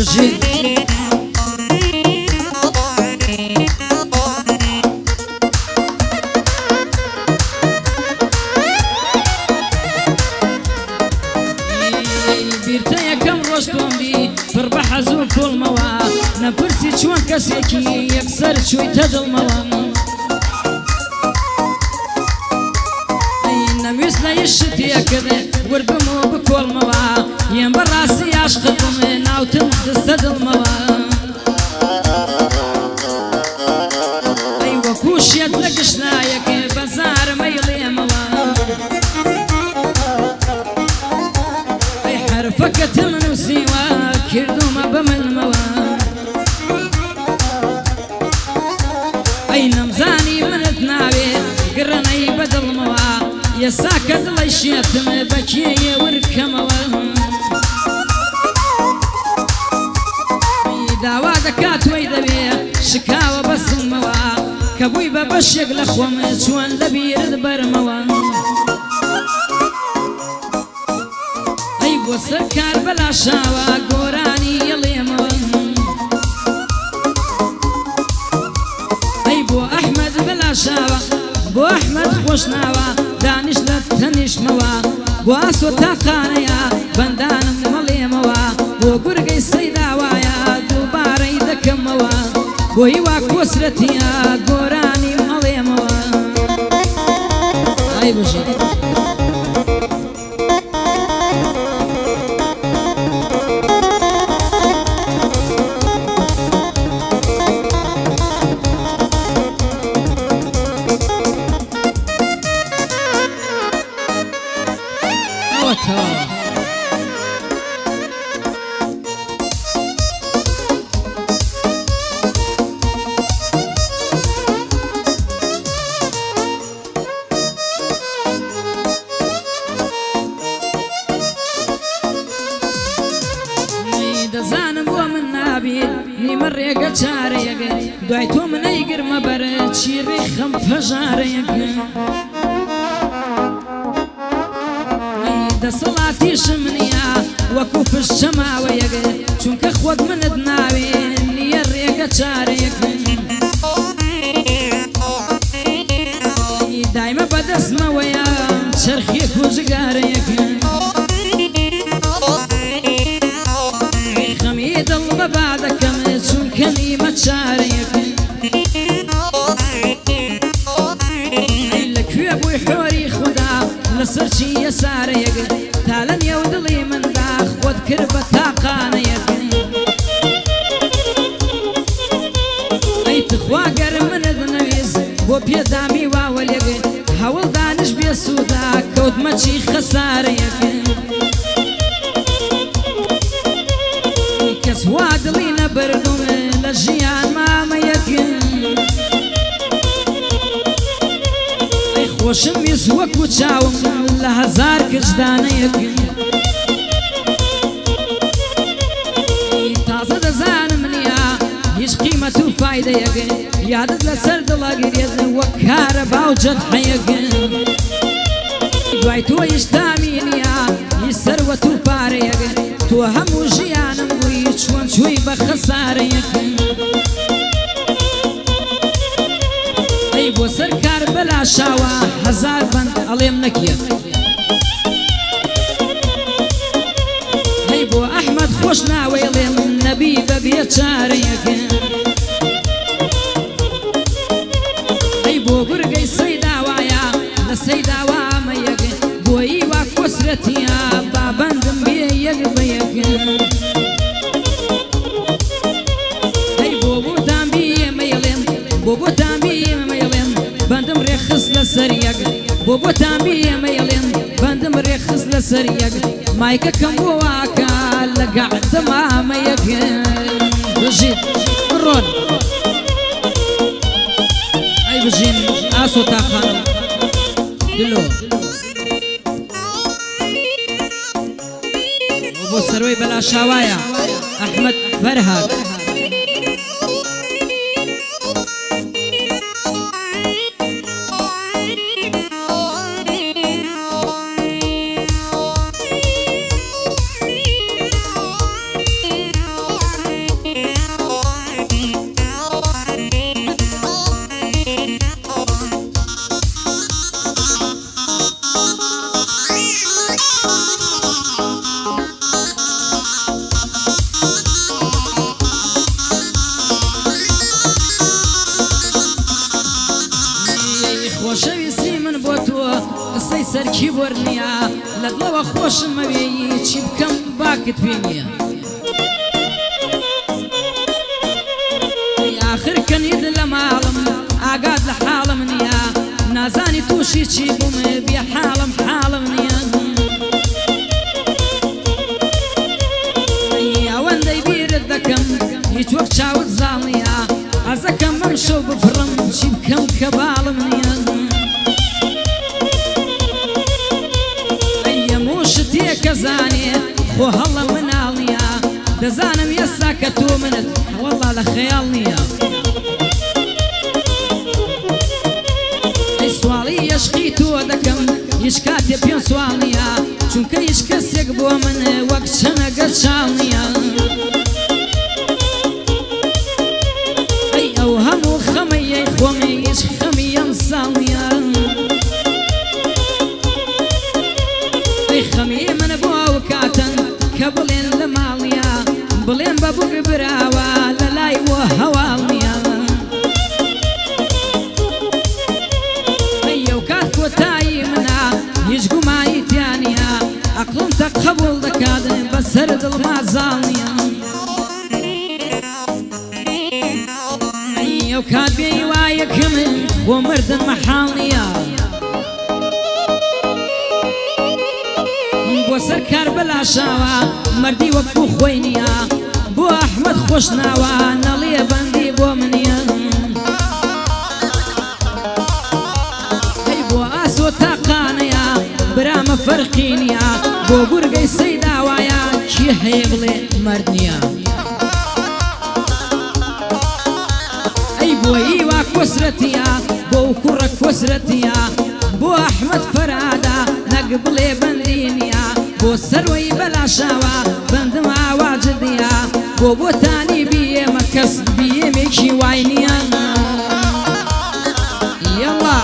بژین بیرتە یەکەم ڕۆژ تۆم دی پڕ بە حەز و پۆڵمەوە نەپرسی چۆن کەسێکی یەکسەر چوویتە دڵمەوە نەویست لە هیچ شتێکت وردبمەوە بکۆڵمەوە هێم بەڕاستی عاشقتم ناوتم خستە دڵمەوە ئەی وەکو شێت لە گشنایەک بەزارم ئەیڵێمەوە ئەی حرفەکەتم نووسیوە کردومە بە منمەوە ئەی نەمزانی منت ناوێت گڕنەی بە دڵمەوە یەسا کە دڵی شێتم بە کێیە ورکەمەوە داوا دەکات وەی دەبێ شکاوە بەسمەوە کە بووی بە بەشێک لە خۆم چۆن لە بیرت بەرمەوە ئەی بۆ سەرکار بەلاشاوە گۆرانی یەڵێمەوە ئەی بۆ ئەحمەد بەلاشاوە بۆ ئەحمەد خۆشناوە دانیش لە تەنیشمەوە بۆ ئاسۆ تاقانەیە بەندانم مەڵێمەوە بۆ گورگەی سەیداوایە دووبارەی دەکەمەوە بۆ هیوا کۆسرەتیە گۆرانی مەڵێمەوە ئای بژێ دەزانم بۆ من نابێت نیمە ڕێگە چارەیەک دوای تۆ منەیگرمە بەرە چیڕی خەم پەژارەیەک دەسەڵاتیشم نییە وەکو پشتە ماوەیەک چونکە خۆت منت ناوێت نییە ڕێگە چارەیەک دایمە بەدەستمەوەیە چەرخێک و ژگارەیەک دڵ بەبا دەکەم چونکە نیمە چارەیەک لەکوێ بووی حۆری خودا لەسەر چی یەسارەیەک تا لە نێو دڵی مندا خۆت کرد بە تاقانەیەک ئەی تخوا گەر منت نەویست بۆ پێدامی واوەلێک هەوڵ دانش بێ سوودا کەوتمە چی خەسارەیەک کەس وا دڵی نەبردوم لە ژیان مامەیەک ئەی خۆشم ویست وەکو چاوم لە هەزار کردانەیەک تازە دەزانم نییە هیچ قیمەت و فایدەیەک یادت لەسەر دڵەگرێت وەک کارە باوجەت حەیەک دوای تۆ هیچ تامی نییە هیچ سەروەت و پارەیەک تۆ هەموو ژیانم بووی چۆن چووی بە خەسارەیەک ئەی بۆ سەرکار بەلاشاوە هەزار بەند ئەڵێم نەکێت ئەی بۆ ئەحمەد خۆش ناوێڵێم نەبی بە بێچارەیەک ئەی بۆ گورگەی سەیداوایە لە سەیداوامەیەک بۆی وا کۆسرەتیە بابەندم بێ یەک بە یەک ئەی بۆ بۆتان بیێمەیڵێم بۆ بۆتان بیێمەیڵێم بەندم ڕێخست لەسەر یەک بۆ بۆتان بیێمەیڵێم بەندم ڕێخست لەسەر یەک مایکەکەم بۆ واکە لە گەعدەمامەیەک بژیت ڕۆن ئەی بژین ئاسۆ تاقانە دلۆ بۆ سەرۆی بەلاشاوایە ئەحمەد فەرهاد لە دڵەوە خۆشم مەوێی چی بکەم باکت پێ نییە آخر کەنید لە ماڵم ئاگات لە حاڵم نییە نازانی تووشی چی بووم بێ حاڵم نییە ئەوەندەی بیرت دەکەم هیچ وەک چاوت زاڵ نییە ئەزەکەم بەم شەو بفڕم چی بکەم کە باڵم نییە ئەیەموشت تێکە زانێت خۆ هەڵە مناڵ نییە دەزانم ئێستا کە تۆ منت وەڵا لە خەیاڵ نییە ئەی سواڵی یەشقی تۆ دەکەم هیچ کاتێ پێم سوال نییە چونکە هیچ کەسێک بۆ من وەک چەنەگە چاڵ نییە ئەی ئەو هەموو خەمەیەی خۆمی هیچ خەمی ئەم ساڵ نییە ئەی خەمی من بۆ ئەو کاتەن کە بڵێن لە ماڵ نییە بڵێن بە بووک براوە لە لای وە هەواڵ نییە ئەی ئەو کات کۆتایی منە هیچ گومانی تیان نییە عەقڵم تە قەبوڵ دەکات بەسەر دڵما زاڵ نییە ئەی ئەو کات بێی وایە کە من بۆ مردن مەحاڵ نییە بۆ سەر کار بەلاشاوە مەردی وەکو خۆی نییە بۆ ئەحمەد خۆش ناوە نەڵێ بەندی بۆ منیە ئەی بۆ ئاسۆ تاقانەیە برامە فەرقی نییە بۆ گورگەی سەیداوایە کی هەیە بڵێ مەرد نییە ئەی بۆ هیوا کۆسرەتیە بۆ کوڕە کۆسرەتیە بۆ ئەحمەد فەرهادە نەک بڵێ بەندی نییە بۆ سەروەی بەلاشاوە بەندم ئاواجدیە بۆ بۆتانی بیێمە کەس بیێمێکی وای نییە یەڵا